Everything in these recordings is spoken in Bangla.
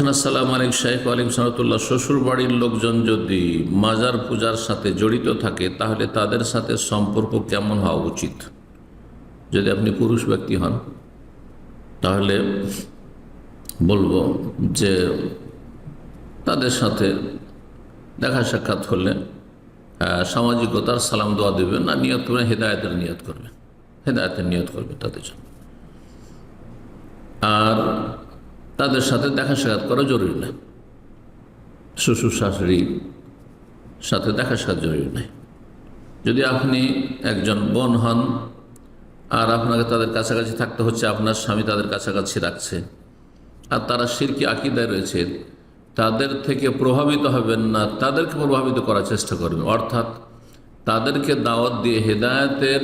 বলছেন, আসসালামু আলাইকুম শাইখ। ওয়ালাইকুম সালাতুল্লাহ। শ্বশুর বাড়ির লোকজন যদি মাজার পূজার সাথে জড়িত থাকে তাহলে তাদের সাথে সম্পর্ক কেমন হওয়া উচিত? যদি আপনি পুরুষ ব্যক্তি হন তাহলে বলবো যে তাদের সাথে দেখা সাক্ষাৎ হলে সামাজিকতার সালাম দোয়া দেবেন, না নিয়ত করবেন হেদায়েতের নিয়ত করবেন, হেদায়েতের নিয়ত করবেন তাদের জন্য। আর তাদের সাথে দেখা সাক্ষাৎ করা জরুরি নয়, শ্বশুর শাশুড়ির সাথে দেখা সাক্ষাৎ জরুরি নয়। যদি আপনি একজন বোন হন আর আপনাকে তাদের কাছাকাছি থাকতে হচ্ছে, আপনার স্বামী তাদের কাছাকাছি রাখছে আর তারা শিরকি আকীদায় রয়েছে, তাদের থেকে প্রভাবিত হবেন না, তাদেরকে প্রভাবিত করার চেষ্টা করবেন। অর্থাৎ তাদেরকে দাওয়াত দিয়ে হেদায়েতের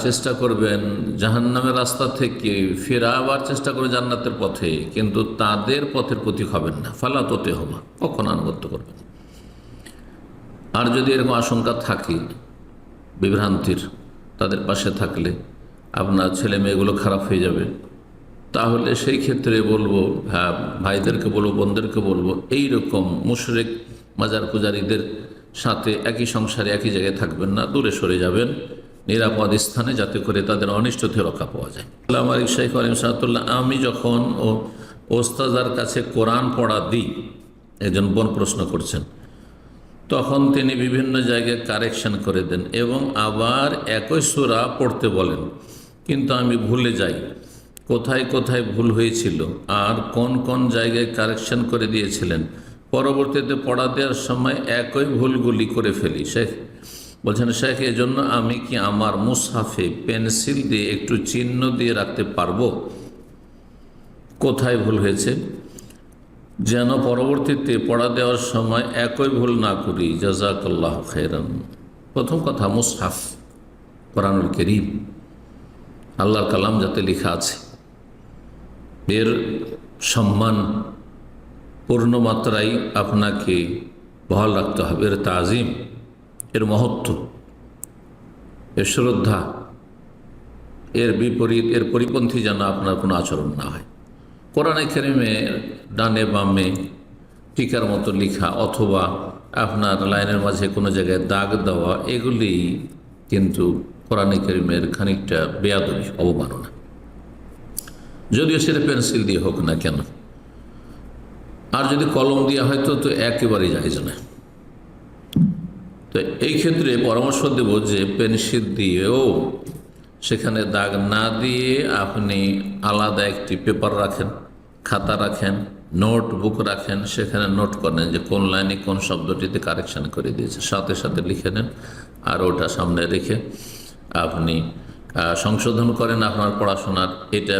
চেষ্টা করবেন, জাহান্নামের রাস্তা থেকে ফেরাবার চেষ্টা করে জান্নাতের পথে, কিন্তু তাদের পথের প্রতীক হবেন না। ফালা তোতে হবা, কখন আনুগত্য করবেন। আর যদি এরকম আশঙ্কা থাকে বিভ্রান্তির, তাদের পাশে থাকলে আপনার ছেলে মেয়েগুলো খারাপ হয়ে যাবে, তাহলে সেই ক্ষেত্রে বলবো, হ্যাঁ, ভাইদেরকে বলবো, বোনদেরকে বলবো, এইরকম মুশরিক মাজার পূজারীদের সাথে একই সংসারে একই জায়গায় থাকবেন না, দূরে সরে যাবেন নিরাপদ স্থানে, যাতে করে তাদের অনিষ্ট থেকে রক্ষা পাওয়া যায়। আসসালামু আলাইকুম শাইখ ওয়ালাইকুম সালাতুল্লাহ। আমি যখন ওস্তাদার কাছে কোরআন পড়া দিই, একজন বোন প্রশ্ন করছেন, তখন তিনি বিভিন্ন জায়গায় কারেকশন করে দেন এবং আবার একই সূরা পড়তে বলেন, কিন্তু আমি ভুলে যাই কোথায় কোথায় ভুল হয়েছিল আর কোন কোন জায়গায় কারেকশন করে দিয়েছিলেন। পরবর্তীতে পড়া দেওয়ার সময় একই ভুলগুলি করে ফেলি। শেখ বলছেন, শেখ এজন্য আমি কি আমার মুসহাফে পেন্সিল দিয়ে একটু চিহ্ন দিয়ে রাখতে পারবো কোথায় ভুল হয়েছে, যেন পরবর্তীতে পড়া দেওয়ার সময় একই ভুল না করি? জাযাকাল্লাহু খাইরান। প্রথম কথা, মুসহাফ কোরআনুল কারীম আল্লাহর কালাম যাতে লেখা আছে, এর সম্মান পূর্ণমাত্রায় আপনাকে বহাল রাখতে হবে। এর তাজিম, এর মহত্ব, এর শ্রদ্ধা, এর বিপরীত, এর পরিপন্থী যেন আপনার কোনো আচরণ না হয়। কোরআনে কারীমের ডানে বামে টিকার মতো লেখা অথবা আপনার লাইনের মাঝে কোনো জায়গায় দাগ দেওয়া, এগুলি কিন্তু কোরআনে কারীমের খানিকটা বেয়াদবি, অবমাননা, যদিও সেটা পেন্সিল দিয়ে হোক না কেন। আর যদি কলম দিয়ে হয়তো তো একেবারেই জায়েজ না। তো এই ক্ষেত্রে পরামর্শ দেব যে পেন্সিল দিয়েও সেখানে দাগ না দিয়ে আপনি আলাদা একটি পেপার রাখেন, খাতা রাখেন, নোটবুক রাখেন, সেখানে নোট করেন যে কোন লাইনে কোন শব্দটিতে কারেকশন করে দিয়েছে, সাথে সাথে লিখে নেন আর ওটা সামনে রেখে আপনি সংশোধন করেন আপনার পড়াশোনার। এটা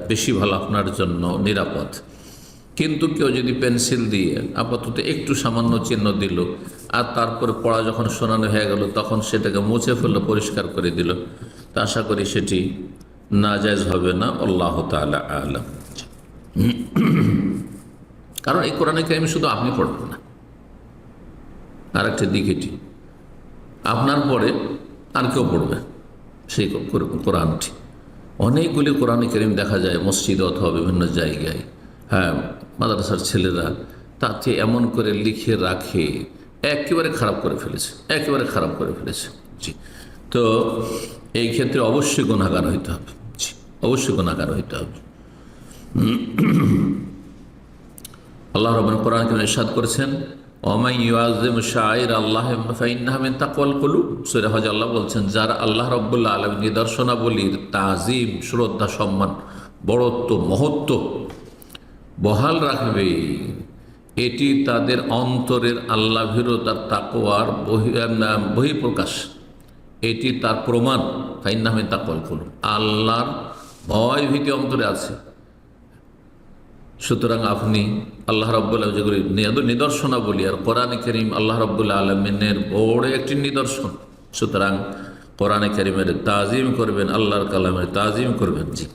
বেশি ভালো, আপনার জন্য নিরাপদ। কিন্তু কেউ যদি পেন্সিল দিয়ে আপাতত একটু সামান্য চিহ্ন দিল আর তারপরে পড়া যখন শোনানো হয়ে গেল তখন সেটাকে মুছে ফেললো, পরিষ্কার করে দিল, তা আশা করি সেটি নাজায়েজ হবে না। আল্লাহু তাআলা আ'লাম। কারণ এই কোরআনে কারীম শুধু আপনি পড়বেন না, আর একটা দিক এটি, আপনার পরে আর কেউ পড়বে সেই কোরআনটি। অনেকগুলি কোরআনে কারীম দেখা যায় মসজিদ অথবা বিভিন্ন জায়গায়, হ্যাঁ, মাদ্রাসার ছেলেরা তাতে এমন করে লিখে রাখে, একেবারে খারাপ করে ফেলেছে, একেবারে খারাপ করে ফেলেছে। জি, তো এই ক্ষেত্রে অবশ্যই গুনাহগার হইতে হবে। জি, অবশ্যই গুনাহগার হইতে হবে। আল্লাহ রাব্বুল কোরআন কারীমে ইরশাদ করেছেন, ওয়ামান ইউআযযিম শাআইর আল্লাহ ফাইন্নাহা মিন তাকওয়াল কুলুব। সূরা হজ আল্লাহ বলছেন, যারা আল্লাহ রাব্বুল আলামিন নিদর্শনাবলীর তাজিম, শ্রদ্ধা, সম্মান, বড়ত্ব, মহত্ব বহাল রাখবে, এটি তাদের অন্তরের আল্লাহ ভীরতার তাকওয়ার বহিঃপ্রকাশ, এটি তার প্রমাণ। ফাইন্নাহা মিন তাকওয়াল কুলুব, আল্লাহর ভয় ভীতি অন্তরে আছে। সুতরাং আপনি আল্লাহ রাব্বুল আলামিন যেগুলি নিদর্শনাবলী, আর কোরআনে কারীম আল্লাহ রাব্বুল আলামিনের বড় একটি নিদর্শন, সুতরাং কোরআনে কারীমের তাজিম করবেন, আল্লাহর কালামের তাজিম করবেন। জি।